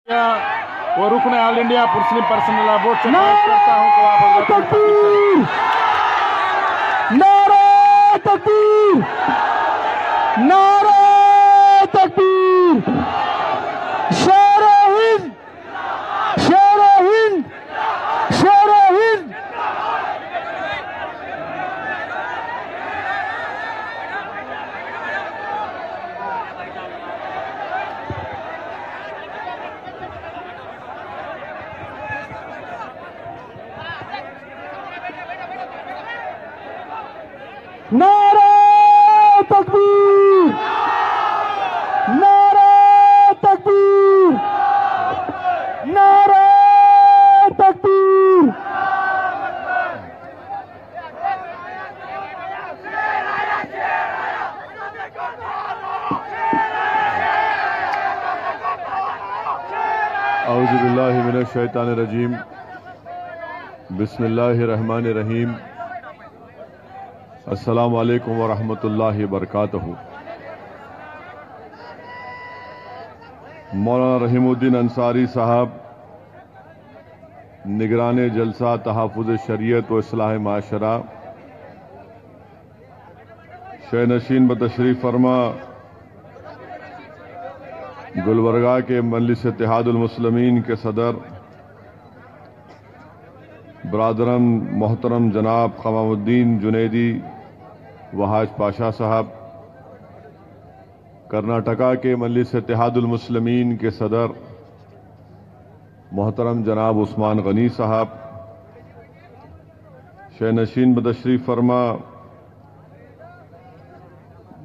وہ رکن آل India Muslim personal لا board سے کرتا ہوں کہ آپ تکبیر نعرہ تکبیر نعرہ تکبیر شیر ہند شیر ہند شیر ہند نعرہ تکبیر نعرہ تکبیر نعرہ تکبیر اعوذ باللہ من الشیطان الرجیم بسم اللہ الرحمن الرحیم السلام علیکم ورحمۃ اللہ وبرکاتہ۔ مولانا رحیم الدین انصاری صاحب نگران جلسہ تحفظ شریعت و اصلاح معاشرہ شہ نشین بتشریف فرما گلبرگہ کے مجلس اتحاد المسلمین کے صدر برادرم محترم جناب قوام الدین جنیدی وحاج پاشا صاحب، کرناٹکا کے مجلس اتحاد المسلمین کے صدر محترم جناب عثمان غنی صاحب، شہ نشین بتشریف فرما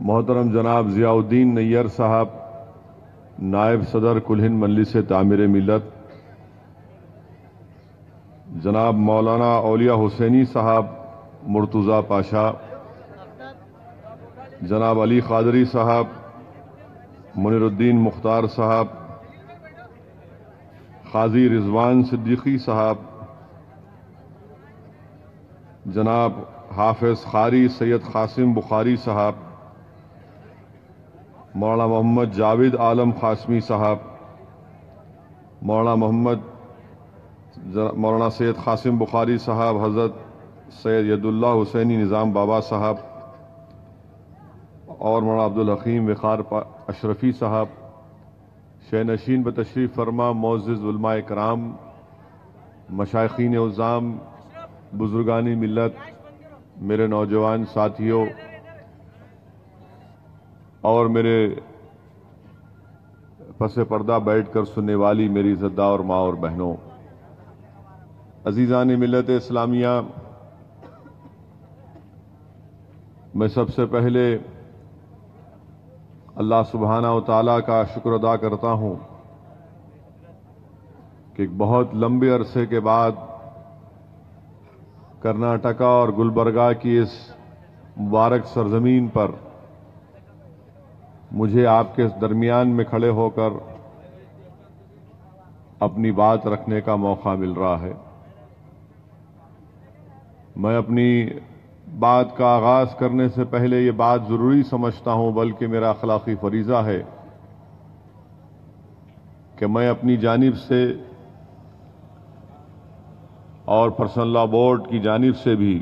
محترم جناب ضیاء الدین نیئر صاحب، نائب صدر کل ہند مجلس تعمیر ملت، جناب مولانا اولیاء حسینی صاحب مرتضی پاشا، جناب علی قادری صاحب، منیر الدین مختار صاحب، قاضی رضوان صدیقی صاحب، جناب حافظ قاری سید قاسم بخاری صاحب، مولانا محمد جاوید عالم قاسمی صاحب، مولانا سید قاسم بخاری صاحب، حضرت سید ید اللہ حسینی نظام بابا صاحب اور مولانا عبدالحکیم وقار اشرفی صاحب، شہ نشین بتشریف فرما معزز علماء کرام، مشائخین عظام، بزرگان ملت، میرے نوجوان ساتھیوں اور میرے پس پردہ بیٹھ کر سننے والی میری عزتدار ماں اور بہنوں، عزیزان ملت اسلامیہ، میں سب سے پہلے اللہ سبحانہ و تعالیٰ کا شکر ادا کرتا ہوں کہ ایک بہت لمبے عرصے کے بعد کرناٹکا اور گلبرگہ کی اس مبارک سرزمین پر مجھے آپ کے درمیان میں کھڑے ہو کر اپنی بات رکھنے کا موقع مل رہا ہے۔ میں اپنی بات کا آغاز کرنے سے پہلے یہ بات ضروری سمجھتا ہوں، بلکہ میرا اخلاقی فریضہ ہے کہ میں اپنی جانب سے اور پرسنل لا بورڈ کی جانب سے بھی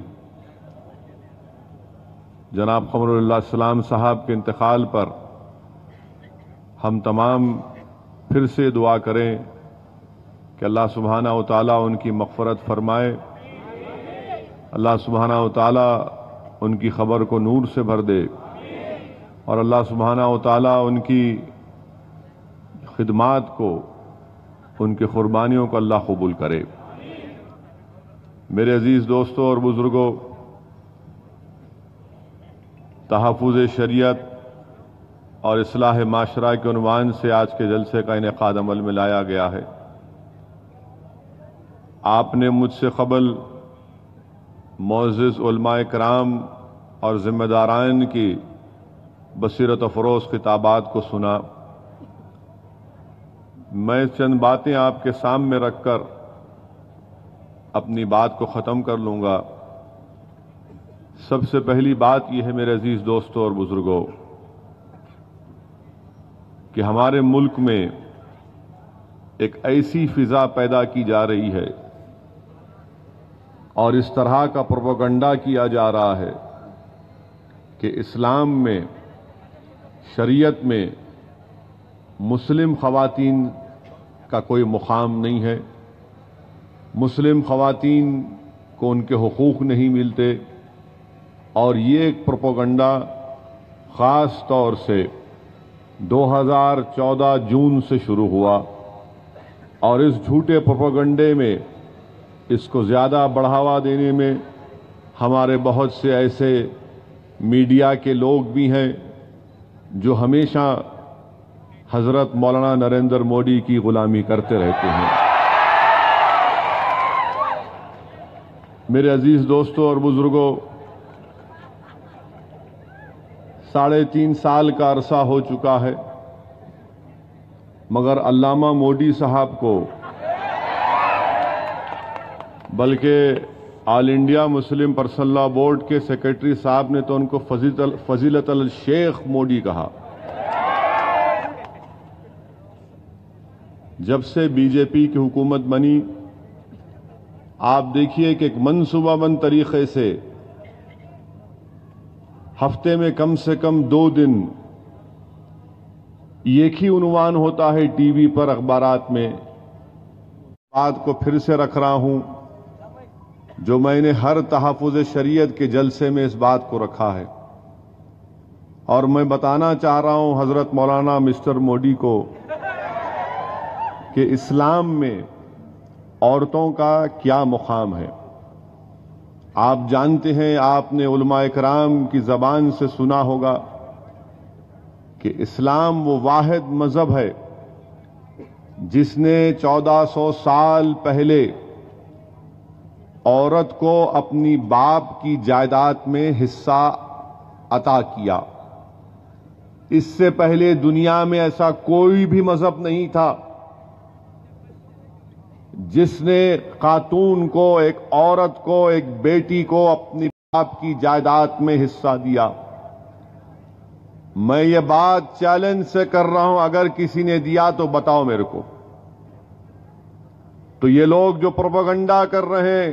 جناب قمر اللہ السلام صاحب کے انتقال پر ہم تمام پھر سے دعا کریں کہ اللہ سبحانہ و تعالیٰ ان کی مغفرت فرمائے، اللہ سبحانہ و تعالیٰ ان کی خبر کو نور سے بھر دے، اور اللہ سبحانہ و تعالیٰ ان کی خدمات کو، ان کی قربانیوں کو اللہ قبول کرے۔ میرے عزیز دوستوں اور بزرگوں، تحفظ شریعت اور اصلاح معاشرہ کے عنوان سے آج کے جلسے کا انعقاد عمل میں لایا گیا ہے۔ آپ نے مجھ سے قبل معزز علماء کرام اور ذمہ داران کی بصیرت افروز خطابات کو سنا۔ میں چند باتیں آپ کے سامنے رکھ کر اپنی بات کو ختم کر لوں گا۔ سب سے پہلی بات یہ ہے میرے عزیز دوستوں اور بزرگوں کہ ہمارے ملک میں ایک ایسی فضا پیدا کی جا رہی ہے اور اس طرح کا پروپیگنڈا کیا جا رہا ہے کہ اسلام میں، شریعت میں مسلم خواتین کا کوئی مقام نہیں ہے، مسلم خواتین کو ان کے حقوق نہیں ملتے، اور یہ ایک پروپیگنڈا خاص طور سے 2014 جون سے شروع ہوا، اور اس جھوٹے پروپیگنڈے میں، اس کو زیادہ بڑھاوا دینے میں ہمارے بہت سے ایسے میڈیا کے لوگ بھی ہیں جو ہمیشہ حضرت مولانا نریندر مودی کی غلامی کرتے رہتے ہیں۔ میرے عزیز دوستوں اور بزرگوں، 3.5 سال کا عرصہ ہو چکا ہے، مگر علامہ مودی صاحب کو، بلکہ all India Muslim personal law board کے سیکرٹری صاحب نے تو ان کو فضیلت الشیخ مودی کہا۔ جب سے بی جے پی کی حکومت بنی، آپ دیکھیے کہ ایک منصوبہ بند طریقے سے ہفتے میں کم سے کم 2 دن ایک ہی عنوان ہوتا ہے ٹی وی پر، اخبارات میں۔ بات کو پھر سے رکھ رہا ہوں جو میں نے ہر تحفظ شریعت کے جلسے میں اس بات کو رکھا ہے، اور میں بتانا چاہ رہا ہوں حضرت مولانا مسٹر مودی کو کہ اسلام میں عورتوں کا کیا مقام ہے۔ آپ جانتے ہیں، آپ نے علماء کرام کی زبان سے سنا ہوگا کہ اسلام وہ واحد مذہب ہے جس نے 1400 سال پہلے عورت کو اپنی باپ کی جائیداد میں حصہ عطا کیا۔ اس سے پہلے دنیا میں ایسا کوئی بھی مذہب نہیں تھا جس نے خاتون کو، ایک عورت کو، ایک بیٹی کو اپنی باپ کی جائیداد میں حصہ دیا۔ میں یہ بات چیلنج سے کر رہا ہوں، اگر کسی نے دیا تو بتاؤ میرے کو۔ تو یہ لوگ جو پروپیگنڈا کر رہے ہیں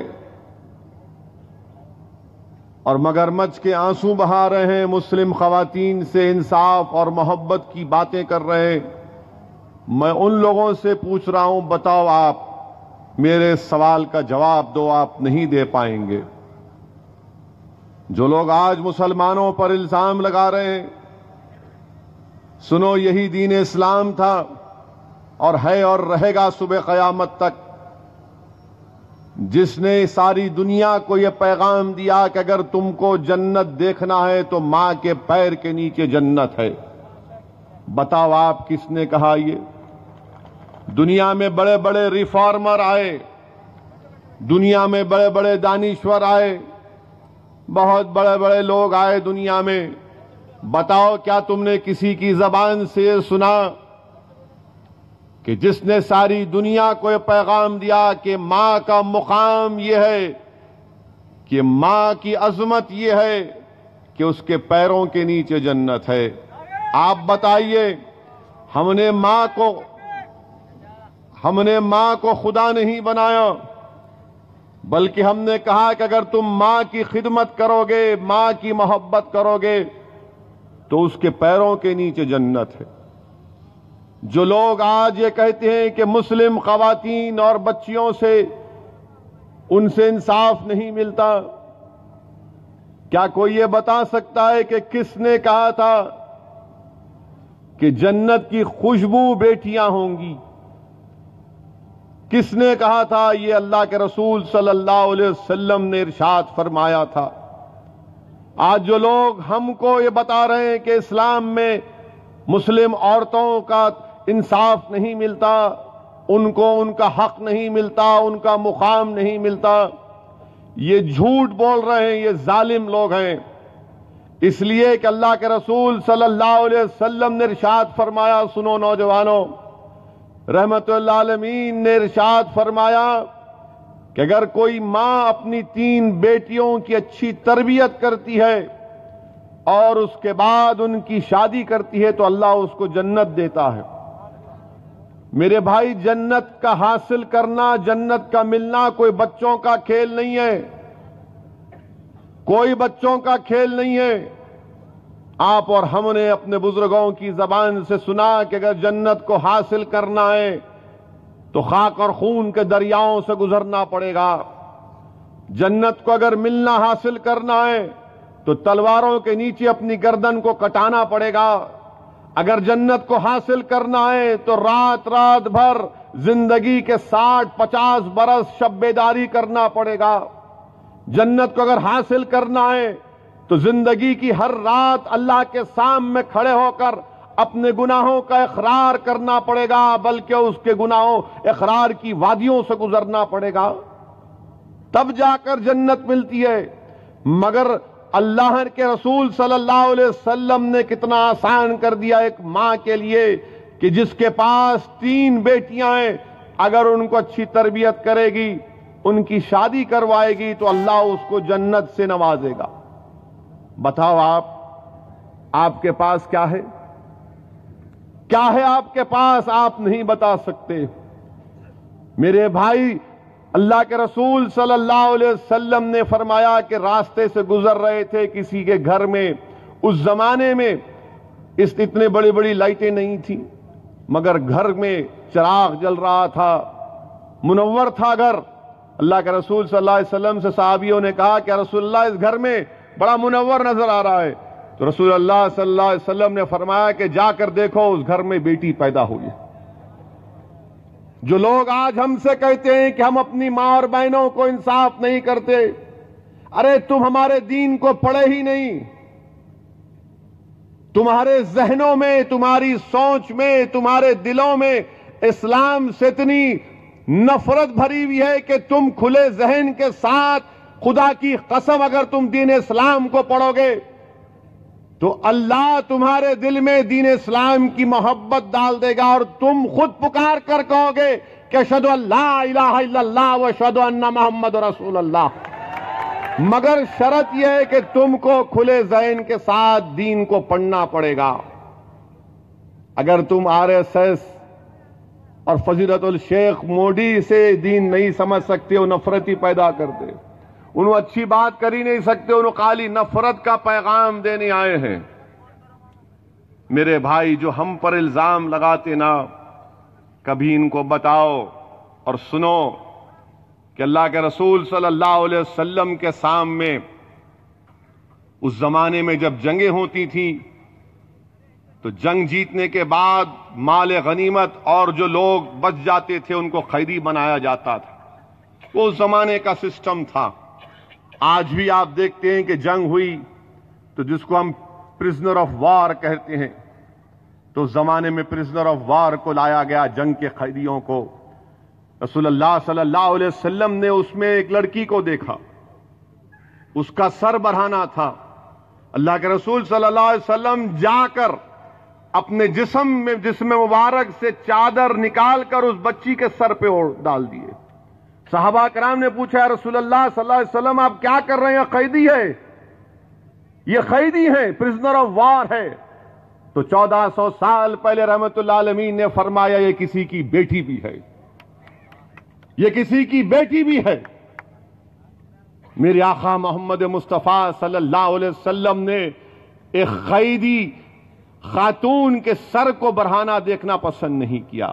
اور مگرمچھ کے آنسو بہا رہے ہیں، مسلم خواتین سے انصاف اور محبت کی باتیں کر رہے ہیں، میں ان لوگوں سے پوچھ رہا ہوں، بتاؤ آپ میرے سوال کا جواب دو۔ آپ نہیں دے پائیں گے۔ جو لوگ آج مسلمانوں پر الزام لگا رہے ہیں، سنو، یہی دین اسلام تھا اور ہے اور رہے گا صبح قیامت تک، جس نے ساری دنیا کو یہ پیغام دیا کہ اگر تم کو جنت دیکھنا ہے تو ماں کے پیر کے نیچے جنت ہے۔ بتاؤ آپ کس نے کہا یہ؟ دنیا میں بڑے بڑے ریفارمر آئے، دنیا میں بڑے بڑے دانشور آئے، بہت بڑے بڑے لوگ آئے دنیا میں۔ بتاؤ کیا تم نے کسی کی زبان سے یہ سنا کہ جس نے ساری دنیا کو یہ پیغام دیا کہ ماں کا مقام یہ ہے، کہ ماں کی عظمت یہ ہے کہ اس کے پیروں کے نیچے جنت ہے؟ آپ بتائیے، ہم نے ماں کو خدا نہیں بنایا، بلکہ ہم نے کہا کہ اگر تم ماں کی خدمت کرو گے، ماں کی محبت کرو گے تو اس کے پیروں کے نیچے جنت ہے۔ جو لوگ آج یہ کہتے ہیں کہ مسلم خواتین اور بچیوں سے ان سے انصاف نہیں ملتا، کیا کوئی یہ بتا سکتا ہے کہ کس نے کہا تھا کہ جنت کی خوشبو بیٹیاں ہوں گی؟ کس نے کہا تھا؟ یہ اللہ کے رسول صلی اللہ علیہ وسلم نے ارشاد فرمایا تھا۔ آج جو لوگ ہم کو یہ بتا رہے ہیں کہ اسلام میں مسلم عورتوں کا انصاف نہیں ملتا، ان کو ان کا حق نہیں ملتا، ان کا مقام نہیں ملتا، یہ جھوٹ بول رہے ہیں، یہ ظالم لوگ ہیں۔ اس لیے کہ اللہ کے رسول صلی اللہ علیہ وسلم نے ارشاد فرمایا، سنو نوجوانوں، رحمت اللہ عالمین نے ارشاد فرمایا کہ اگر کوئی ماں اپنی 3 بیٹیوں کی اچھی تربیت کرتی ہے اور اس کے بعد ان کی شادی کرتی ہے تو اللہ اس کو جنت دیتا ہے۔ میرے بھائی جنت کا حاصل کرنا، جنت کا ملنا کوئی بچوں کا کھیل نہیں ہے، کوئی بچوں کا کھیل نہیں ہے۔ آپ اور ہم نے اپنے بزرگوں کی زبان سے سنا کہ اگر جنت کو حاصل کرنا ہے تو خاک اور خون کے دریاؤں سے گزرنا پڑے گا۔ جنت کو اگر ملنا حاصل کرنا ہے تو تلواروں کے نیچے اپنی گردن کو کٹانا پڑے گا۔ اگر جنت کو حاصل کرنا ہے تو رات رات بھر زندگی کے 60-50 برس شب بیداری کرنا پڑے گا۔ جنت کو اگر حاصل کرنا ہے تو زندگی کی ہر رات اللہ کے سامنے کھڑے ہو کر اپنے گناہوں کا اقرار کرنا پڑے گا، بلکہ اس کے گناہوں اقرار کی وادیوں سے گزرنا پڑے گا، تب جا کر جنت ملتی ہے۔ مگر اللہ کے رسول صلی اللہ علیہ وسلم نے کتنا آسان کر دیا ایک ماں کے لیے کہ جس کے پاس 3 بیٹیاں ہیں، اگر ان کو اچھی تربیت کرے گی، ان کی شادی کروائے گی تو اللہ اس کو جنت سے نوازے گا۔ بتاؤ آپ کے پاس کیا ہے؟ کیا ہے آپ کے پاس؟ آپ نہیں بتا سکتے۔ میرے بھائی، اللہ کے رسول صلی اللہ علیہ وسلم نے فرمایا کہ راستے سے گزر رہے تھے کسی کے گھر میں، اس زمانے میں اتنے بڑی بڑی لائٹیں نہیں تھیں، مگر گھر میں چراغ جل رہا تھا، منور تھا گھر۔ اللہ کے رسول صلی اللہ علیہ وسلم سے صحابیوں نے کہا کہ رسول اللہ اس گھر میں بڑا منور نظر آ رہا ہے، تو رسول اللہ صلی اللہ علیہ وسلم نے فرمایا کہ جا کر دیکھو اس گھر میں بیٹی پیدا ہوئی۔ جو لوگ آج ہم سے کہتے ہیں کہ ہم اپنی ماں اور بہنوں کو انصاف نہیں کرتے، ارے تم ہمارے دین کو پڑھے ہی نہیں، تمہارے ذہنوں میں، تمہاری سوچ میں، تمہارے دلوں میں اسلام سے اتنی نفرت بھری ہوئی ہے کہ تم کھلے ذہن کے ساتھ، خدا کی قسم اگر تم دین اسلام کو پڑھو گے تو اللہ تمہارے دل میں دین اسلام کی محبت ڈال دے گا، اور تم خود پکار کر کہو گے کہ اشہدو ان لا الہ الا اللہ و اشہدو ان محمد رسول اللہ۔ مگر شرط یہ ہے کہ تم کو کھلے ذہن کے ساتھ دین کو پڑھنا پڑے گا۔ اگر تم RSS اور فضیلت الشیخ موڈی سے دین نہیں سمجھ سکتے ہو، نفرتی پیدا کرتے، انہوں اچھی بات کر ہی نہیں سکتے، انہوں خالی نفرت کا پیغام دینے آئے ہیں۔ میرے بھائی، جو ہم پر الزام لگاتے نا، کبھی ان کو بتاؤ اور سنو کہ اللہ کے رسول صلی اللہ علیہ وسلم کے سامنے اس زمانے میں جب جنگیں ہوتی تھیں تو جنگ جیتنے کے بعد مال غنیمت اور جو لوگ بچ جاتے تھے ان کو قیدی بنایا جاتا تھا۔ وہ اس زمانے کا سسٹم تھا۔ آج بھی آپ دیکھتے ہیں کہ جنگ ہوئی تو جس کو ہم پرزنر آف وار کہتے ہیں، تو اس زمانے میں پرزنر آف وار کو لایا گیا، جنگ کے قیدیوں کو۔ رسول اللہ صلی اللہ علیہ وسلم نے اس میں ایک لڑکی کو دیکھا، اس کا سر بڑھانا تھا۔ اللہ کے رسول صلی اللہ علیہ وسلم جا کر اپنے جسم مبارک سے چادر نکال کر اس بچی کے سر پہ ڈال دیے۔ صحابہ کرام نے پوچھا، یا رسول اللہ صلی اللہ علیہ وسلم آپ کیا کر رہے ہیں؟ قیدی ہے، یہ قیدی ہے، پرزنر آف وار ہے۔ تو 1400 سال پہلے رحمت اللہ عالمین نے فرمایا یہ کسی کی بیٹی بھی ہے، یہ کسی کی بیٹی بھی ہے۔ میرے آقا محمد مصطفیٰ صلی اللہ علیہ وسلم نے ایک قیدی خاتون کے سر کو بڑھانا دیکھنا پسند نہیں کیا۔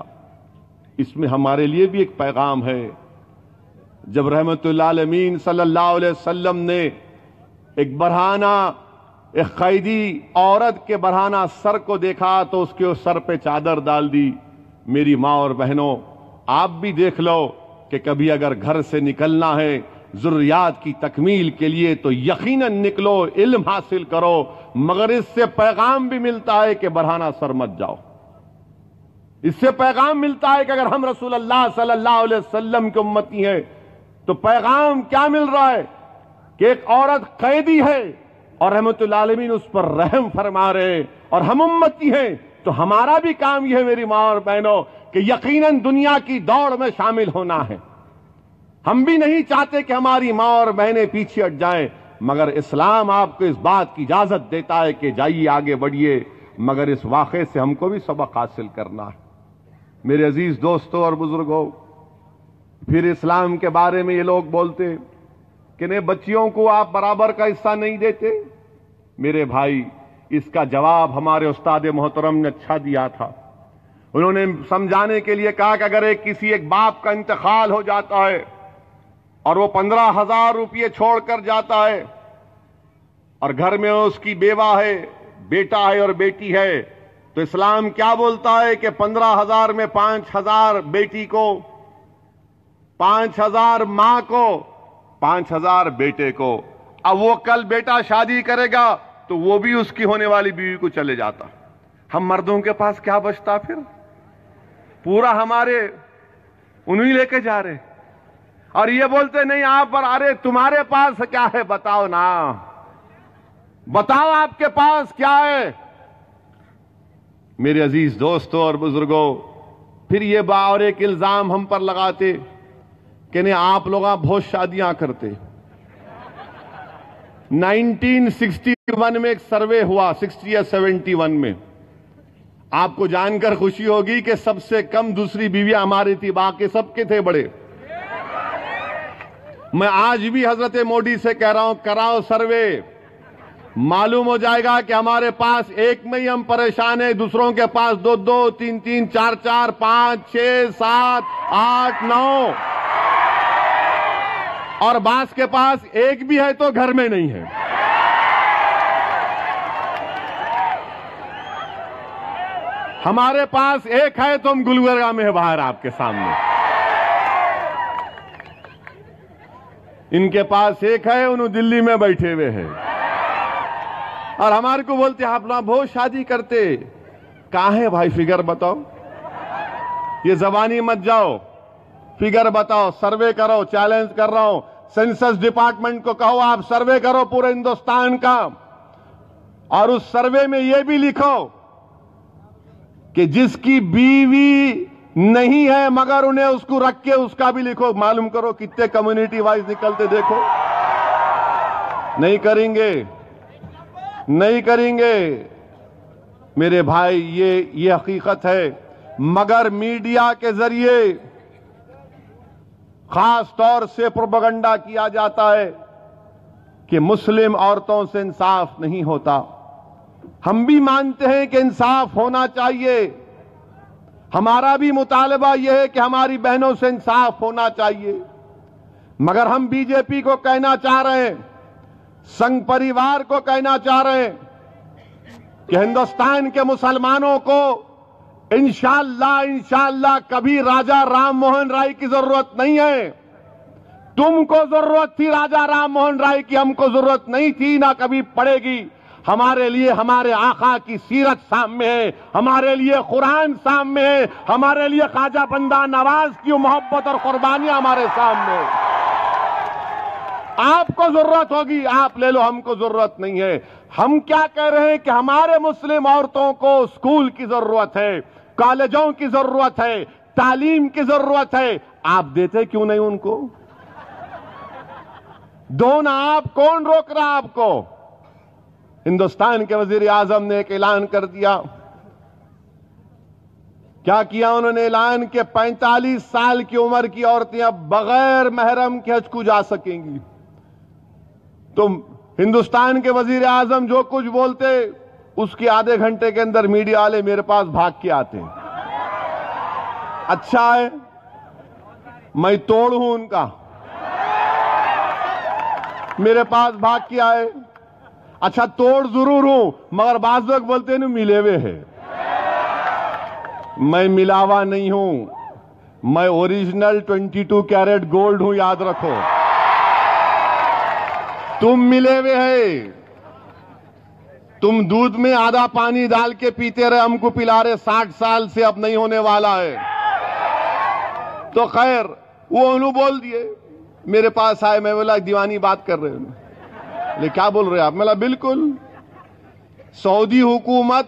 اس میں ہمارے لیے بھی ایک پیغام ہے۔ جب رحمت اللہ عالمین صلی اللہ علیہ وسلم نے ایک قیدی عورت کے برہانہ سر کو دیکھا تو اس کے سر پہ چادر ڈال دی۔ میری ماں اور بہنوں، آپ بھی دیکھ لو کہ کبھی اگر گھر سے نکلنا ہے ضروریات کی تکمیل کے لیے تو یقیناً نکلو، علم حاصل کرو، مگر اس سے پیغام بھی ملتا ہے کہ برہانہ سر مت جاؤ۔ اس سے پیغام ملتا ہے کہ اگر ہم رسول اللہ صلی اللہ علیہ وسلم کے امتی ہیں تو پیغام کیا مل رہا ہے کہ ایک عورت قیدی ہے اور رحمت اللہ عالمین اس پر رحم فرما رہے، اور ہم امتی ہیں تو ہمارا بھی کام یہ ہے میری ماں اور بہنوں کہ یقیناً دنیا کی دوڑ میں شامل ہونا ہے۔ ہم بھی نہیں چاہتے کہ ہماری ماں اور بہنیں پیچھے ہٹ جائیں، مگر اسلام آپ کو اس بات کی اجازت دیتا ہے کہ جائیے، آگے بڑھیے، مگر اس واقعے سے ہم کو بھی سبق حاصل کرنا ہے۔ میرے عزیز دوستوں اور بزرگوں، پھر اسلام کے بارے میں یہ لوگ بولتے کہ نہیں بچیوں کو آپ برابر کا حصہ نہیں دیتے. میرے بھائی، اس کا جواب ہمارے استاد محترم نے اچھا دیا تھا. انہوں نے سمجھانے کے لیے کہا کہ اگر کسی ایک باپ کا انتقال ہو جاتا ہے اور وہ 15,000 روپئے چھوڑ کر جاتا ہے اور گھر میں اس کی بیوہ ہے، بیٹا ہے اور بیٹی ہے، تو اسلام کیا بولتا ہے کہ 15,000 میں 5,000 بیٹی کو، 5,000 ماں کو، 5,000 بیٹے کو. اب وہ کل بیٹا شادی کرے گا تو وہ بھی اس کی ہونے والی بیوی کو چلے جاتا. ہم مردوں کے پاس کیا بچتا پھر؟ پورا ہمارے انہی لے کے جا رہے. اور یہ بولتے نہیں آپ پر، ارے تمہارے پاس کیا ہے بتاؤ نا، بتاؤ آپ کے پاس کیا ہے. میرے عزیز دوستوں اور بزرگوں، پھر یہ اور ایک الزام ہم پر لگاتے کہ نہیں آپ لوگ بہت شادیاں کرتے. 1961 میں ایک سروے ہوا، 60 یا 71 میں. آپ کو جان کر خوشی ہوگی کہ سب سے کم دوسری بیویاں ہماری تھی، باقی سب کے تھے بڑے. میں آج بھی حضرت مودی سے کہہ رہا ہوں کراؤ سروے، معلوم ہو جائے گا کہ ہمارے پاس ایک میں ہی ہم پریشان ہیں، دوسروں کے پاس 2-2 3-3 4-4 5 6 7 8 9 اور بعض کے پاس ایک بھی ہے تو گھر میں نہیں ہے. ہمارے پاس ایک ہے تو ہم گلبرگہ میں ہے باہر آپ کے سامنے. ان کے پاس ایک ہے، انہوں دلی میں بیٹھے ہوئے ہیں اور ہمارے کو بولتے آپ لوگ بہت شادی کرتے. کہاں ہے بھائی فگر بتاؤ؟ یہ زبانی مت جاؤ، فگر بتاؤ، سروے کرو. چیلنج کر رہا ہوں سینسس ڈپارٹمنٹ کو، کہو آپ سروے کرو پورے ہندوستان کا، اور اس سروے میں یہ بھی لکھو کہ جس کی بیوی نہیں ہے مگر انہیں اس کو رکھ کے اس کا بھی لکھو. معلوم کرو کتنے کمیونٹی وائز نکلتے. دیکھو نہیں کریں گے، نہیں کریں گے میرے بھائی، یہ حقیقت ہے. مگر میڈیا کے ذریعے خاص طور سے پروپیگنڈا کیا جاتا ہے کہ مسلم عورتوں سے انصاف نہیں ہوتا. ہم بھی مانتے ہیں کہ انصاف ہونا چاہیے، ہمارا بھی مطالبہ یہ ہے کہ ہماری بہنوں سے انصاف ہونا چاہیے. مگر ہم بی جے پی کو کہنا چاہ رہے ہیں، سنگھ پریوار کو کہنا چاہ رہے ہیں کہ ہندوستان کے مسلمانوں کو انشاءاللہ کبھی راجہ رام موہن رائے کی ضرورت نہیں ہے. تم کو ضرورت تھی راجہ رام موہن رائے کی، ہم کو ضرورت نہیں تھی، نہ کبھی پڑے گی. ہمارے لیے ہمارے آقا کی سیرت سامنے ہے، ہمارے لیے قرآن سامنے ہے، ہمارے لیے خواجہ بندہ نواز کی محبت اور قربانیاں ہمارے سامنے ہے. آپ کو ضرورت ہوگی آپ لے لو، ہم کو ضرورت نہیں ہے. ہم کیا کہہ رہے ہیں کہ ہمارے مسلم عورتوں کو اسکول کی ضرورت ہے، کالجوں کی ضرورت ہے، تعلیم کی ضرورت ہے. آپ دیتے کیوں نہیں ان کو؟ دو نا آپ، کون روک رہا آپ کو؟ ہندوستان کے وزیر اعظم نے ایک اعلان کر دیا. کیا کیا انہوں نے؟ اعلان کہ 45 سال کی عمر کی عورتیں اب بغیر محرم کے حج کو جا سکیں گی. تو ہندوستان کے وزیر اعظم جو کچھ بولتے اس کے آدھے گھنٹے کے اندر میڈیا والے میرے پاس بھاگ کے آتے ہیں. اچھا ہے میں توڑ ہوں ان کا، میرے پاس بھاگ کے آئے. اچھا توڑ ضرور ہوں مگر بعض لوگ بولتے ہیں ملے ہوئے ہیں. میں ملاوا نہیں ہوں، میں اوریجنل 22 کیرٹ گولڈ ہوں، یاد رکھو. تم ملے ہوئے ہیں، تم دودھ میں آدھا پانی ڈال کے پیتے رہے، ہم کو پلا رہے 60 سال سے، اب نہیں ہونے والا ہے. تو خیر وہ انہوں بول دیے، میرے پاس آئے، میں بولا دیوانی بات کر رہے ہیں. لے کیا بول رہے آپ؟ میں بولا بالکل. سعودی حکومت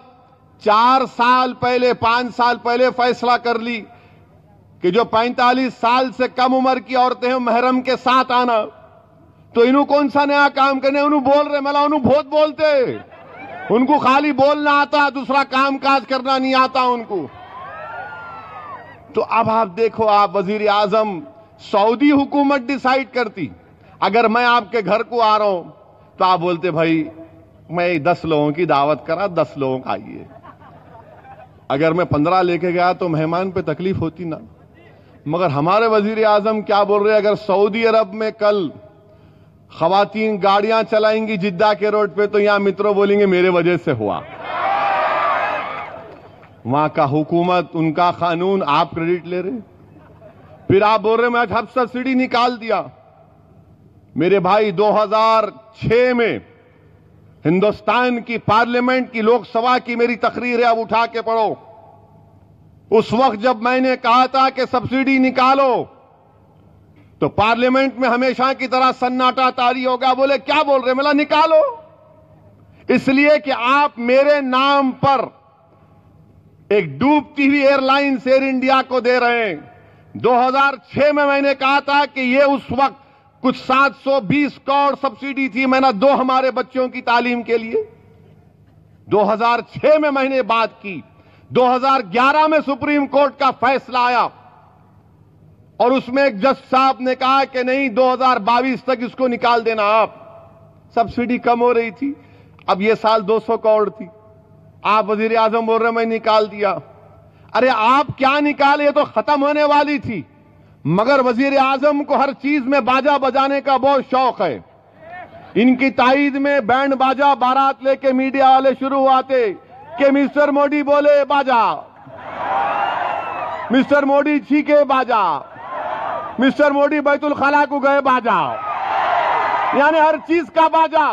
4 سال پہلے 5 سال پہلے فیصلہ کر لی کہ جو 45 سال سے کم عمر کی عورتیں ہیں محرم کے ساتھ آنا. تو انہوں کون سا نیا کام کرنے؟ انہوں بول رہے، ملا انہوں بہت بولتے، ان کو خالی بولنا آتا، دوسرا کام کاج کرنا نہیں آتا ان کو. تو اب آپ دیکھو، آپ وزیر اعظم، سعودی حکومت ڈیسائیڈ کرتی، اگر میں آپ کے گھر کو آ رہا ہوں تو آپ بولتے بھائی میں 10 لوگوں کی دعوت کرا، 10 لوگوں کا آئیے. اگر میں 15 لے کے گیا تو مہمان پہ تکلیف ہوتی نا. مگر ہمارے وزیر اعظم کیا بول رہے ہیں، اگر سعودی عرب میں کل خواتین گاڑیاں چلائیں گی جدہ کے روڈ پہ تو یہاں مترو بولیں گے میرے وجہ سے ہوا. وہاں کا حکومت، ان کا قانون، آپ کریڈٹ لے رہے. پھر آپ بول رہے میں آج ہب سبسڈی نکال دیا. میرے بھائی 2006 میں ہندوستان کی پارلیمنٹ کی، لوک سبھا کی میری تقریر ہے، اب اٹھا کے پڑھو. اس وقت جب میں نے کہا تھا کہ سبسڈی نکالو تو پارلیمنٹ میں ہمیشہ کی طرح سناٹا طاری ہوگا. بولے کیا بول رہے؟ ملا نکالو. اس لیے کہ آپ میرے نام پر ایک ڈوبتی ہوئی ایئر لائنز ایئر انڈیا کو دے رہے ہیں. 2006 میں نے کہا تھا کہ یہ اس وقت کچھ 720 کروڑ سبسڈی تھی، میں نے 2 ہمارے بچوں کی تعلیم کے لیے. 2006 میں نے بات کی. 2011 میں سپریم کورٹ کا فیصلہ آیا اور اس میں ایک جج صاحب نے کہا کہ نہیں 2022 تک اس کو نکال دینا. آپ سبسڈی کم ہو رہی تھی، اب یہ سال 200 کروڑ تھی. آپ وزیر اعظم بول رہے میں نکال دیا. ارے آپ کیا نکالے، یہ تو ختم ہونے والی تھی. مگر وزیر اعظم کو ہر چیز میں باجا بجانے کا بہت شوق ہے. ان کی تائید میں بینڈ باجا بارات لے کے میڈیا والے شروع آتے کہ مسٹر موڈی بولے باجا، مسٹر موڈی چھینکے باجا، مسٹر موڈی بیت الخلا کو گئے باجا، یعنی ہر چیز کا باجا.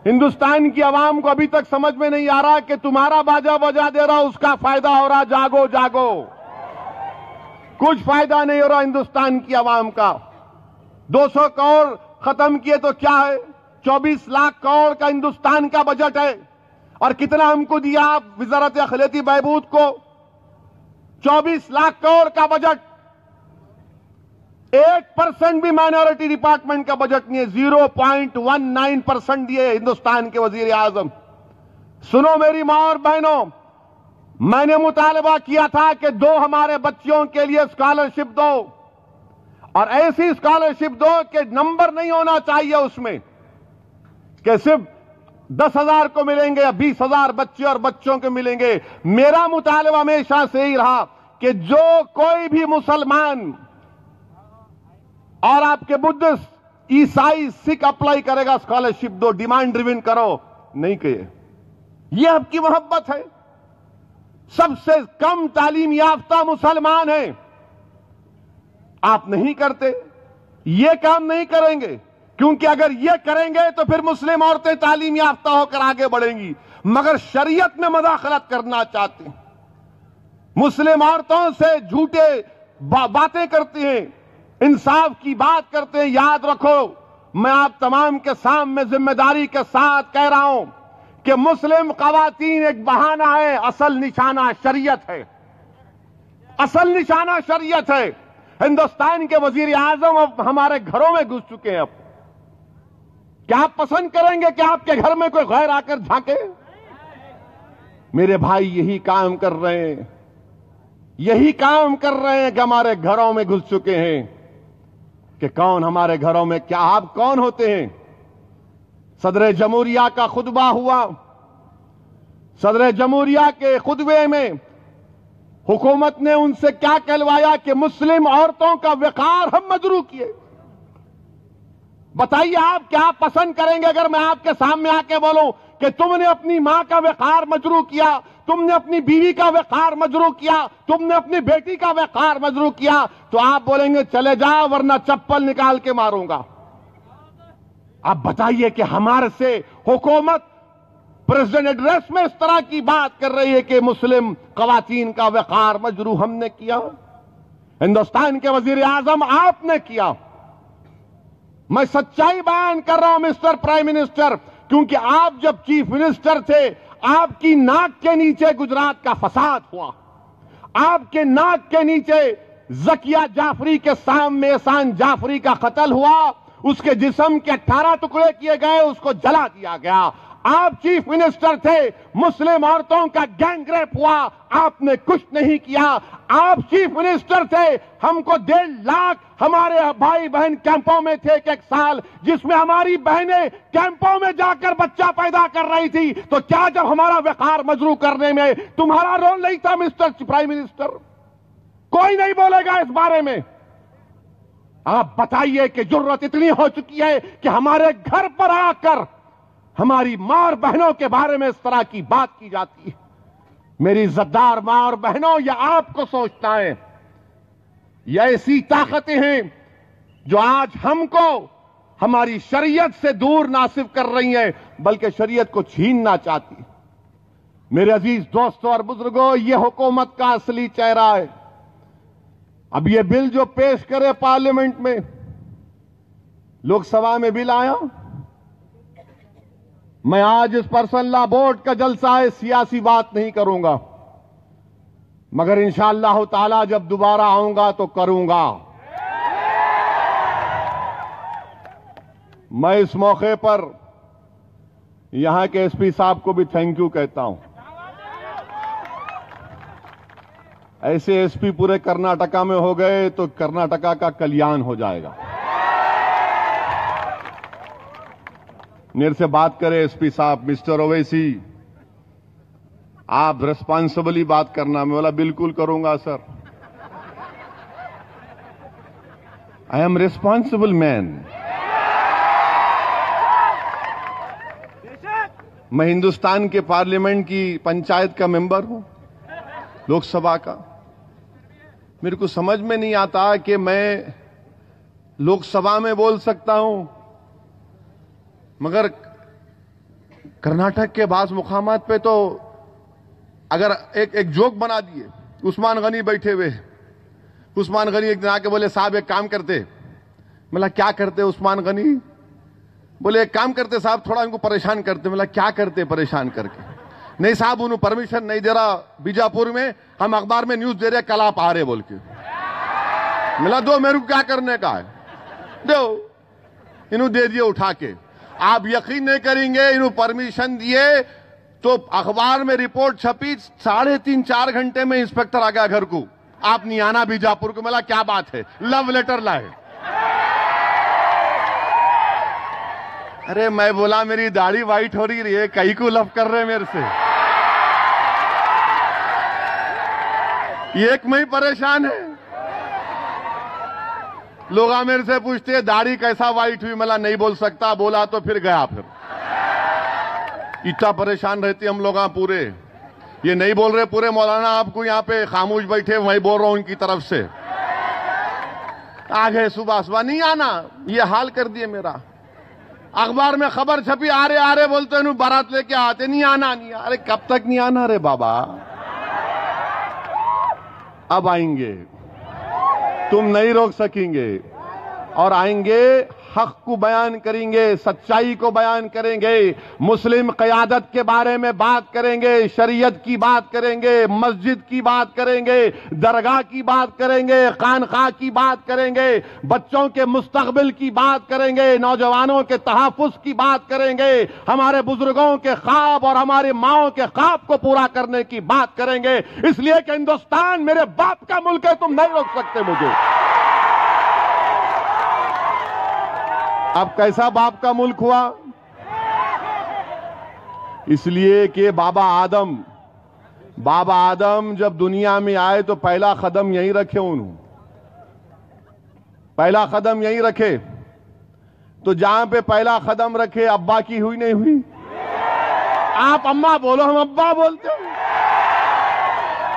ہندوستان کی عوام کو ابھی تک سمجھ میں نہیں آ رہا کہ تمہارا باجا بجا دے رہا اس کا فائدہ ہو رہا. جاگو جاگو، کچھ فائدہ نہیں ہو رہا ہندوستان کی عوام کا. 200 کروڑ ختم کیے تو کیا ہے، 24 لاکھ کروڑ کا ہندوستان کا بجٹ ہے. اور کتنا ہم کو دیا آپ وزارت اقلیتی بہبود کو؟ 24 لاکھ کروڑ کا بجٹ. 1% بھی مائنورٹی ڈپارٹمنٹ کا بجٹ نہیں ہے. 0.19% دیے ہندوستان کے وزیر اعظم. سنو میری ماں اور بہنوں، میں نے مطالبہ کیا تھا کہ 2 ہمارے بچیوں کے لیے اسکالرشپ دو، اور ایسی اسکالرشپ دو کہ نمبر نہیں ہونا چاہیے اس میں کہ صرف 10,000 کو ملیں گے یا 20,000 بچے اور بچوں کے ملیں گے. میرا مطالبہ ہمیشہ سے ہی رہا کہ جو کوئی بھی مسلمان اور آپ کے بدھسٹ، عیسائی، سکھ اپلائی کرے گا اسکالرشپ دو، ڈیمانڈ ڈریون کرو. نہیں کہے یہ آپ کی محبت ہے. سب سے کم تعلیم یافتہ مسلمان ہیں، آپ نہیں کرتے. یہ کام نہیں کریں گے کیونکہ اگر یہ کریں گے تو پھر مسلم عورتیں تعلیم یافتہ ہو کر آگے بڑھیں گی. مگر شریعت میں مداخلت کرنا چاہتے ہیں، مسلم عورتوں سے جھوٹے باتیں کرتے ہیں، انصاف کی بات کرتے ہیں. یاد رکھو، میں آپ تمام کے سامنے ذمہ داری کے ساتھ کہہ رہا ہوں کہ مسلم خواتین ایک بہانہ ہے، اصل نشانہ شریعت ہے. اصل نشانہ شریعت ہے. ہندوستان کے وزیر اعظم اب ہمارے گھروں میں گھس چکے ہیں. اب کیا آپ پسند کریں گے کہ آپ کے گھر میں کوئی غیر آ کر جھانکے؟ میرے بھائی یہی کام کر رہے ہیں، یہی کام کر رہے ہیں کہ ہمارے گھروں میں گھس چکے ہیں. کہ کون ہمارے گھروں میں، کیا آپ کون ہوتے ہیں؟ صدر جمہوریہ کا خطبہ ہوا. صدر جمہوریہ کے خطبے میں حکومت نے ان سے کیا کہلوایا کہ مسلم عورتوں کا وقار ہم مجروح کیے. بتائیے آپ کیا پسند کریں گے اگر میں آپ کے سامنے آ کے بولوں کہ تم نے اپنی ماں کا وقار مجروح کیا، تم نے اپنی بیوی کا وقار مجروح کیا، تم نے اپنی بیٹی کا وقار مجروح کیا، تو آپ بولیں گے چلے جاؤ ورنہ چپل نکال کے ماروں گا. آپ بتائیے کہ ہمارے سے حکومت پریزیڈنٹ ایڈریس میں اس طرح کی بات کر رہی ہے کہ مسلم خواتین کا وقار مجروح ہم نے کیا. ہندوستان کے وزیر اعظم آپ نے کیا. میں سچائی بیان کر رہا ہوں مسٹر پرائم منسٹر، کیونکہ آپ جب چیف منسٹر تھے آپ کی ناک کے نیچے گجرات کا فساد ہوا. آپ کے ناک کے نیچے زکیہ جعفری کے سامنے احسان جعفری کا قتل ہوا، اس کے جسم کے 18 ٹکڑے کیے گئے، اس کو جلا دیا گیا. آپ چیف منسٹر تھے، مسلم عورتوں کا گینگ ریپ ہوا، آپ نے کچھ نہیں کیا. آپ چیف منسٹر تھے، ہم کو 1.5 لاکھ ہمارے بھائی بہن کیمپوں میں تھے ایک سال، جس میں ہماری بہنیں کیمپوں میں جا کر بچہ پیدا کر رہی تھی. تو کیا جب ہمارا وقار مجروح کرنے میں تمہارا رول نہیں تھا مسٹر پرائم منسٹر؟ کوئی نہیں بولے گا اس بارے میں. آپ بتائیے کہ جرت اتنی ہو چکی ہے کہ ہمارے گھر پر آ کر ہماری ماں اور بہنوں کے بارے میں اس طرح کی بات کی جاتی ہے. میری عزتدار ماں اور بہنوں، یہ آپ کو سوچنا ہے. یہ ایسی طاقتیں ہیں جو آج ہم کو ہماری شریعت سے دور نہ صرف کر رہی ہیں بلکہ شریعت کو چھیننا چاہتی. میرے عزیز دوستوں اور بزرگوں، یہ حکومت کا اصلی چہرہ ہے. اب یہ بل جو پیش کرے پارلیمنٹ میں، لوک سبھا میں بل آیا. میں آج اس پرسنل لا بورڈ کا جلسہ ہے، سیاسی بات نہیں کروں گا، مگر انشاءاللہ تعالی جب دوبارہ آؤں گا تو کروں گا. میں اس موقع پر یہاں کے ایس پی صاحب کو بھی تھینک یو کہتا ہوں. ایسے ایس پی پورے کرناٹکا میں ہو گئے تو کرناٹکا کا کلیان ہو جائے گا. میرے سے بات کرے ایس پی صاحب، مسٹر اویسی آپ ریسپانسبلی بات کرنا. میں بولا بالکل کروں گا سر. آئی ایم ریسپانسبل مین. میں ہندوستان کے پارلیمنٹ کی پنچایت کا ممبر ہوں، لوک سبھا کا. میرے کو سمجھ میں نہیں آتا کہ میں لوک سبھا میں بول سکتا ہوں مگر کرناٹک کے بعض مقامات پہ تو اگر ایک جوک بنا دیے. عثمان غنی بیٹھے ہوئے، عثمان غنی ایک دن آ کے بولے صاحب ایک کام کرتے. ملا کیا کرتے عثمان غنی؟ بولے ایک کام کرتے صاحب، تھوڑا ان کو پریشان کرتے. ملا کیا کرتے پریشان کر کے؟ نہیں صاحب انہوں پرمیشن نہیں دے رہا بیجاپور میں، ہم اخبار میں نیوز دے رہے کل آپ آ رہے بول کے. ملا دو، میرے کو کیا کرنے کا ہے، دو. انہوں دے دیے اٹھا کے. آپ یقین نہیں کریں گے، انہوں پرمیشن دیے تو اخبار میں رپورٹ چھپی 3.5-4 گھنٹے میں انسپیکٹر آ گیا گھر کو. آپ نہیں آنا بیجاپور کو. ملا کیا بات ہے، لو لیٹر لائے. ارے میں بولا میری داڑھی وائٹ ہو رہی ہے، کئی کو لو کر رہے میرے سے. ایک میں ہی پریشان ہے. لوگ میرے سے پوچھتے ہیں داڑھی کیسا وائٹ ہوئی. ملا نہیں بول سکتا، بولا تو پھر گیا. پھر اتنا پریشان رہتے ہم لوگ پورے. یہ نہیں بول رہے پورے مولانا آپ کو یہاں پہ خاموش بیٹھے، وہی بول رہا ہوں ان کی طرف سے. آگے صبح نہیں آنا، یہ حال کر دیے میرا. اخبار میں خبر چھپی آ رہے بولتے انہوں بارات لے کے آتے، نہیں آنا نہیں. ارے کب تک نہیں آنا رے بابا؟ اب آئیں گے، تم نہیں روک سکیں گے. اور آئیں گے، حق کو بیان کریں گے، سچائی کو بیان کریں گے، مسلم قیادت کے بارے میں بات کریں گے، شریعت کی بات کریں گے، مسجد کی بات کریں گے، درگاہ کی بات کریں گے، خانقاہ کی بات کریں گے، بچوں کے مستقبل کی بات کریں گے، نوجوانوں کے تحفظ کی بات کریں گے، ہمارے بزرگوں کے خواب اور ہماری ماؤں کے خواب کو پورا کرنے کی بات کریں گے. اس لیے کہ ہندوستان میرے باپ کا ملک ہے، تم نہیں روک سکتے مجھے. اب کیسا باپ کا ملک ہوا؟ اس لیے کہ بابا آدم جب دنیا میں آئے تو پہلا قدم یہیں رکھے. انہوں پہلا قدم یہیں رکھے. تو جہاں پہ پہلا قدم رکھے ابا کی ہوئی نہیں ہوئی؟ آپ اماں بولو، ہم ابا بولتے ہیں،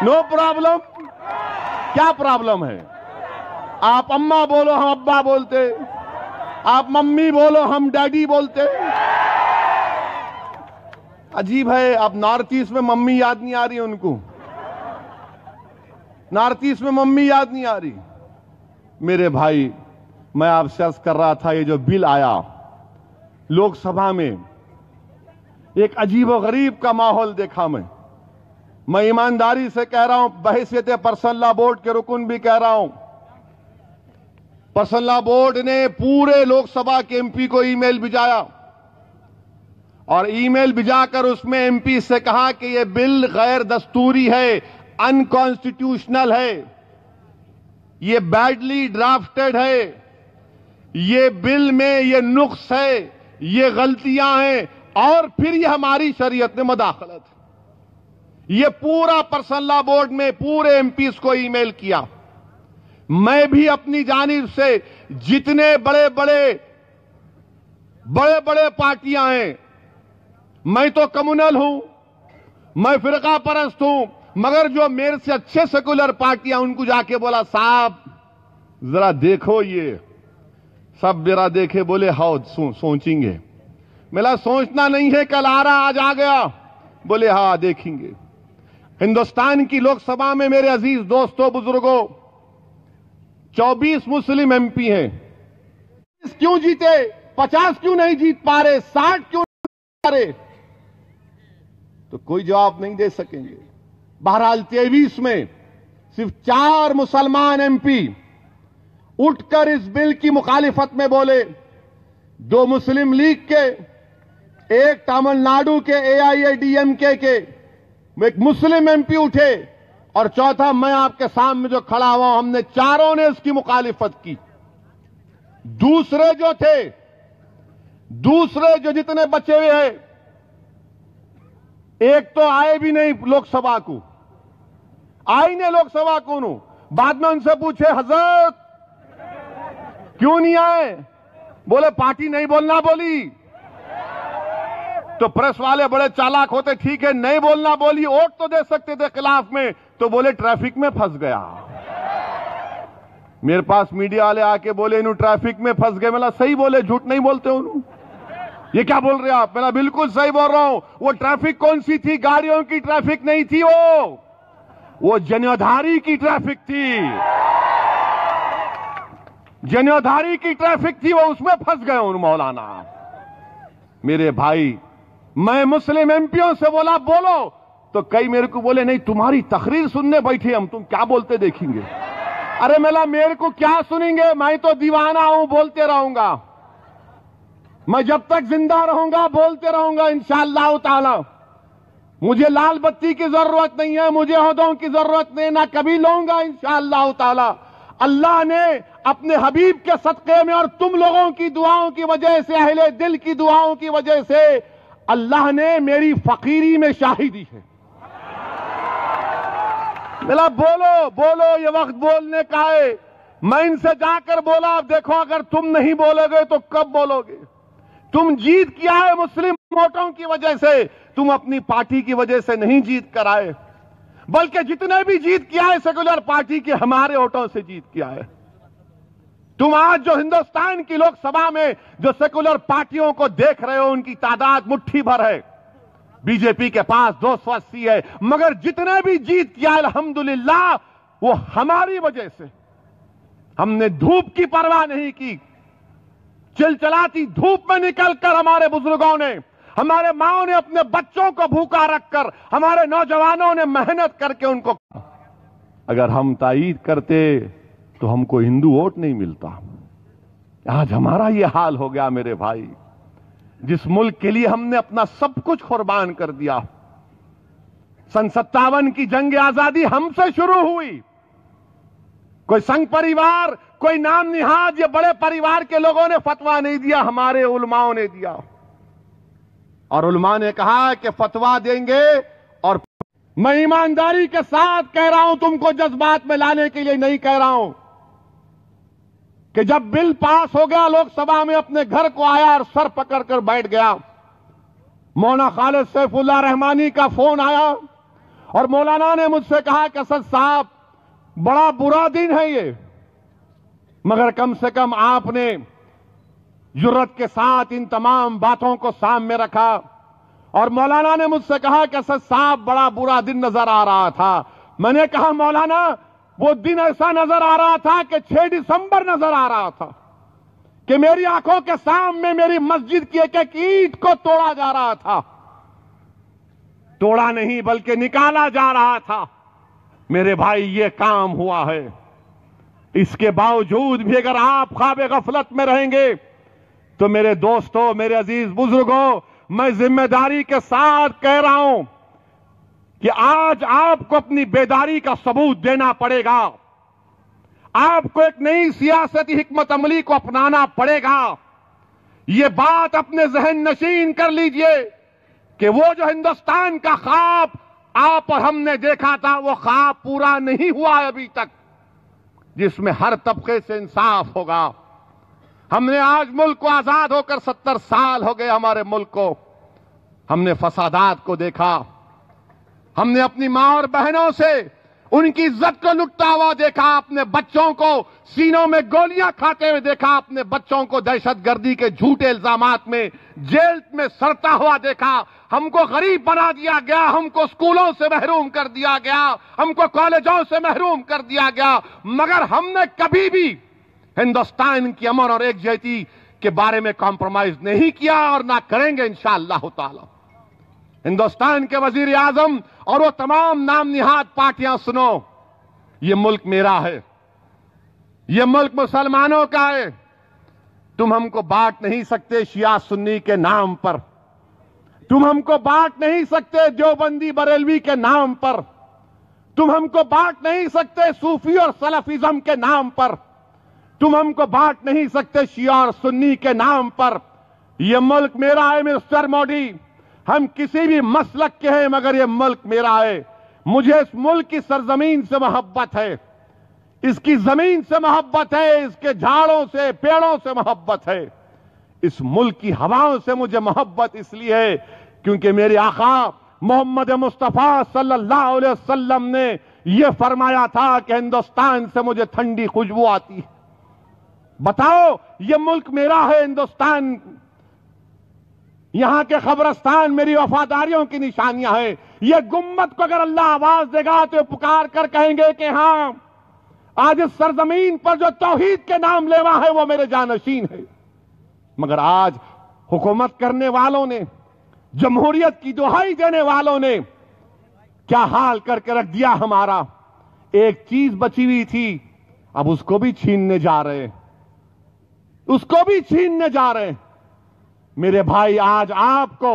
نو پرابلم. کیا پرابلم ہے؟ آپ اماں بولو، ہم ابا بولتے. آپ ممی بولو، ہم ڈیڈی بولتے. عجیب ہے. اب نارتھ ایسٹ میں ممی یاد نہیں آ رہی ان کو، نارتھ ایسٹ میں ممی یاد نہیں آ رہی. میرے بھائی، میں آپ سے عرض کر رہا تھا، یہ جو بل آیا لوک سبھا میں، ایک عجیب و غریب کا ماحول دیکھا. میں ایمانداری سے کہہ رہا ہوں، بحیثیت پرسنل لا بورڈ کے رکن بھی کہہ رہا ہوں. پرسنل لا بورڈ نے پورے لوک سبھا کے ایم پی کو ای میل بھیجایا اور ای میل بھیجا کر اس میں ایم پی سے کہا کہ یہ بل غیر دستوری ہے، انکانسٹیٹیوشنل ہے، یہ بیڈلی ڈرافٹڈ ہے، یہ بل میں یہ نقص ہے، یہ غلطیاں ہیں، اور پھر یہ ہماری شریعت میں مداخلت ہے۔ یہ پورا پرسنل لا بورڈ میں پورے ایم پیز کو ای میل کیا۔ میں بھی اپنی جانب سے جتنے بڑے بڑے پارٹیاں ہیں، میں تو کمیونل ہوں، میں فرقہ پرست ہوں، مگر جو میرے سے اچھے سیکولر پارٹیاں، ان کو جا کے بولا صاحب ذرا دیکھو، یہ سب ذرا دیکھے، بولے ہاؤ سوچیں گے۔ میرا سوچنا نہیں ہے، کل آ رہا آج آ گیا، بولے ہاں دیکھیں گے۔ ہندوستان کی لوک سبھا میں میرے عزیز دوستوں بزرگوں 24 مسلم ایم پی ہیں، کیوں جیتے؟ 50 کیوں نہیں جیت پا رہے؟ 60 کیوں نہیں جیت پا رہے؟ تو کوئی جواب نہیں دے سکیں گے۔ بہرحال 23 میں صرف 4 مسلمان ایم پی اٹھ کر اس بل کی مخالفت میں بولے، 2 مسلم لیگ کے، 1 تامل ناڈو کے AIADMK کے، ایک مسلم ایم پی اٹھے، اور چوتھا میں آپ کے سامنے جو کھڑا ہوا ہوں، ہم نے چاروں نے اس کی مخالفت کی۔ دوسرے جو جتنے بچے ہوئے ہیں، ایک تو آئے بھی نہیں لوک سبھا کو، آئی نہیں لوک سبھا کو نو۔ بعد میں ان سے پوچھے حضرت کیوں نہیں آئے؟ بولے پارٹی نہیں بولنا بولی۔ تو پریس والے بڑے چالاک ہوتے، ٹھیک ہے نہیں بولنا بولی، ووٹ تو دے سکتے تھے خلاف میں، تو بولے ٹریفک میں پھنس گیا۔ میرے پاس میڈیا والے آ کے بولے انہوں ٹریفک میں پھنس گئے۔ میں صحیح بولے، جھوٹ نہیں بولتے انہوں۔ یہ کیا بول رہے آپ؟ میں بالکل صحیح بول رہا ہوں۔ وہ ٹریفک کون سی تھی؟ گاڑیوں کی ٹریفک نہیں تھی، وہ جنودھاری کی ٹریفک تھی، جنودھاری کی ٹریفک تھی، وہ اس میں پھنس گئے ان مولانا۔ میرے بھائی، میں مسلم ایم پیوں سے بولا بولو، تو کئی میرے کو بولے نہیں تمہاری تقریر سننے بیٹھے ہم، تم کیا بولتے دیکھیں گے۔ ارے میرے کو کیا سنیں گے؟ میں تو دیوانہ ہوں، بولتے رہوں گا، میں جب تک زندہ رہوں گا بولتے رہوں گا انشاءاللہ تعالی۔ مجھے لال بتی کی ضرورت نہیں ہے، مجھے عہدوں کی ضرورت نہیں، نہ کبھی لوں گا انشاءاللہ تعالی۔ اللہ نے اپنے حبیب کے صدقے میں اور تم لوگوں کی دعاؤں کی وجہ سے، اہل دل کی دعاؤں کی وجہ سے، اللہ نے میری فقیری میں شاہی دی ہے۔ ملا بولو، یہ وقت بولنے کا ہے۔ میں ان سے جا کر بولا، اب دیکھو اگر تم نہیں بولو گے تو کب بولو گے؟ تم جیت کیا ہے مسلم ووٹوں کی وجہ سے، تم اپنی پارٹی کی وجہ سے نہیں جیت کر آئے، بلکہ جتنے بھی جیت کیا ہے سیکولر پارٹی کے ہمارے ووٹوں سے جیت کیا ہے۔ تم آج جو ہندوستان کی لوک سبھا میں جو سیکولر پارٹیوں کو دیکھ رہے ہو، ان کی تعداد مٹھی بھر ہے، بی جے پی کے پاس 280 ہے، مگر جتنے بھی جیت کیا الحمدللہ وہ ہماری وجہ سے۔ ہم نے دھوپ کی پرواہ نہیں کی، چلچلاتی دھوپ میں نکل کر ہمارے بزرگوں نے، ہمارے ماؤں نے اپنے بچوں کو بھوکا رکھ کر، ہمارے نوجوانوں نے محنت کر کے ان کو۔ اگر ہم تائید کرتے تو ہم کو ہندو ووٹ نہیں ملتا۔ آج ہمارا یہ حال ہو گیا میرے بھائی، جس ملک کے لیے ہم نے اپنا سب کچھ قربان کر دیا۔ سن 57 کی جنگ آزادی ہم سے شروع ہوئی۔ کوئی سنگ پریوار، کوئی نام نہاد، یہ بڑے پریوار کے لوگوں نے فتویٰ نہیں دیا، ہمارے علماؤں نے دیا۔ اور علماء نے کہا کہ فتویٰ دیں گے، اور میں ایمانداری کے ساتھ کہہ رہا ہوں، تم کو جذبات میں لانے کے لیے نہیں کہہ رہا ہوں، کہ جب بل پاس ہو گیا لوک سبھا میں، اپنے گھر کو آیا اور سر پکڑ کر بیٹھ گیا۔ مولانا خالد سیف اللہ رحمانی کا فون آیا، اور مولانا نے مجھ سے کہا کہ اسد صاحب بڑا برا دن ہے یہ، مگر کم سے کم آپ نے جرت کے ساتھ ان تمام باتوں کو سامنے رکھا۔ اور مولانا نے مجھ سے کہا کہ اسد صاحب بڑا برا دن نظر آ رہا تھا۔ میں نے کہا مولانا وہ دن ایسا نظر آ رہا تھا کہ 6 دسمبر نظر آ رہا تھا، کہ میری آنکھوں کے سامنے میری مسجد کی ایک ایک اینٹ کو توڑا جا رہا تھا، توڑا نہیں بلکہ نکالا جا رہا تھا۔ میرے بھائی یہ کام ہوا ہے، اس کے باوجود بھی اگر آپ خواب غفلت میں رہیں گے تو میرے دوستوں، میرے عزیز بزرگوں، میں ذمہ داری کے ساتھ کہہ رہا ہوں کہ آج آپ کو اپنی بیداری کا ثبوت دینا پڑے گا. آپ کو ایک نئی سیاسی حکمت عملی کو اپنانا پڑے گا. یہ بات اپنے ذہن نشین کر لیجئے کہ وہ جو ہندوستان کا خواب آپ اور ہم نے دیکھا تھا وہ خواب پورا نہیں ہوا ہے ابھی تک، جس میں ہر طبقے سے انصاف ہوگا. ہم نے آج ملک کو آزاد ہو کر 70 سال ہو گئے ہمارے ملک کو. ہم نے فسادات کو دیکھا، ہم نے اپنی ماں اور بہنوں سے ان کی عزت کو لٹتا ہوا دیکھا، اپنے بچوں کو سینوں میں گولیاں کھاتے ہوئے دیکھا، اپنے بچوں کو دہشت گردی کے جھوٹے الزامات میں جیل میں سڑتا ہوا دیکھا. ہم کو غریب بنا دیا گیا، ہم کو اسکولوں سے محروم کر دیا گیا، ہم کو کالجوں سے محروم کر دیا گیا، مگر ہم نے کبھی بھی ہندوستان کی امن اور یکجہتی کے بارے میں کمپرومائز نہیں کیا اور نہ کریں گے انشاءاللہ تعالی. ہندوستان کے وزیر اعظم اور وہ تمام نام نہاد پارٹیاں سنو، یہ ملک میرا ہے، یہ ملک مسلمانوں کا ہے. تم ہم کو بانٹ نہیں سکتے شیعہ سنی کے نام پر، تم ہم کو بانٹ نہیں سکتے دیوبندی بریلوی کے نام پر، تم ہم کو بانٹ نہیں سکتے صوفی اور سلفیزم کے نام پر، تم ہم کو بانٹ نہیں سکتے شیعہ اور سنی کے نام پر. یہ ملک میرا ہے مسٹر مودی. ہم کسی بھی مسلک کے ہیں مگر یہ ملک میرا ہے. مجھے اس ملک کی سرزمین سے محبت ہے، اس کی زمین سے محبت ہے، اس کے جھاڑوں سے پیڑوں سے محبت ہے، اس ملک کی ہواؤں سے مجھے محبت اس لیے ہے کیونکہ میرے آقا محمد مصطفیٰ صلی اللہ علیہ وسلم نے یہ فرمایا تھا کہ ہندوستان سے مجھے ٹھنڈی خوشبو آتی ہے. بتاؤ یہ ملک میرا ہے ہندوستان، یہاں کے قبرستان میری وفاداریوں کی نشانیاں ہیں. یہ گنبد کو اگر اللہ آواز دے گا تو پکار کر کہیں گے کہ ہاں آج اس سرزمین پر جو توحید کے نام لیوا ہے وہ میرے جانشین ہے. مگر آج حکومت کرنے والوں نے، جمہوریت کی دہائی دینے والوں نے کیا حال کر کے رکھ دیا ہمارا. ایک چیز بچی ہوئی تھی، اب اس کو بھی چھیننے جا رہے، اس کو بھی چھیننے جا رہے. میرے بھائی آج آپ کو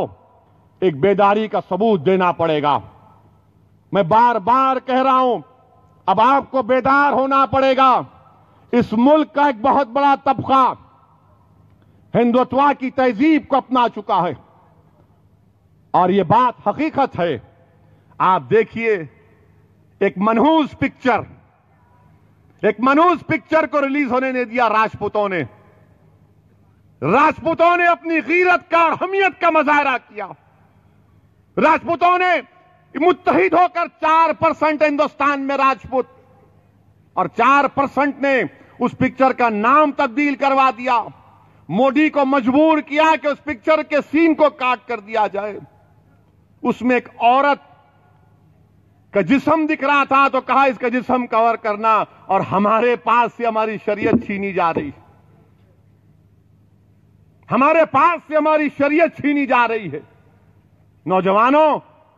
ایک بیداری کا ثبوت دینا پڑے گا. میں بار بار کہہ رہا ہوں اب آپ کو بیدار ہونا پڑے گا. اس ملک کا ایک بہت بڑا طبقہ ہندوتوا کی تہذیب کو اپنا چکا ہے اور یہ بات حقیقت ہے. آپ دیکھیے ایک منحوس پکچر کو ریلیز ہونے نہیں دیا راجپوتوں نے اپنی غیرت کا اور حمیت کا مظاہرہ کیا. راجپوتوں نے متحد ہو کر 4% ہندوستان میں راجپوت اور 4% نے اس پکچر کا نام تبدیل کروا دیا. مودی کو مجبور کیا کہ اس پکچر کے سین کو کاٹ کر دیا جائے. اس میں ایک عورت کا جسم دکھ رہا تھا تو کہا اس کا جسم کور کرنا، اور ہمارے پاس سے ہماری شریعت چھینی جا رہی ہے، ہمارے پاس سے ہماری شریعت چھینی جا رہی ہے. نوجوانوں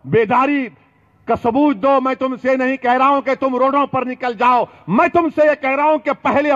بیداری کا ثبوت دو. میں تم سے نہیں کہہ رہا ہوں کہ تم روڈوں پر نکل جاؤ، میں تم سے یہ کہہ رہا ہوں کہ پہلے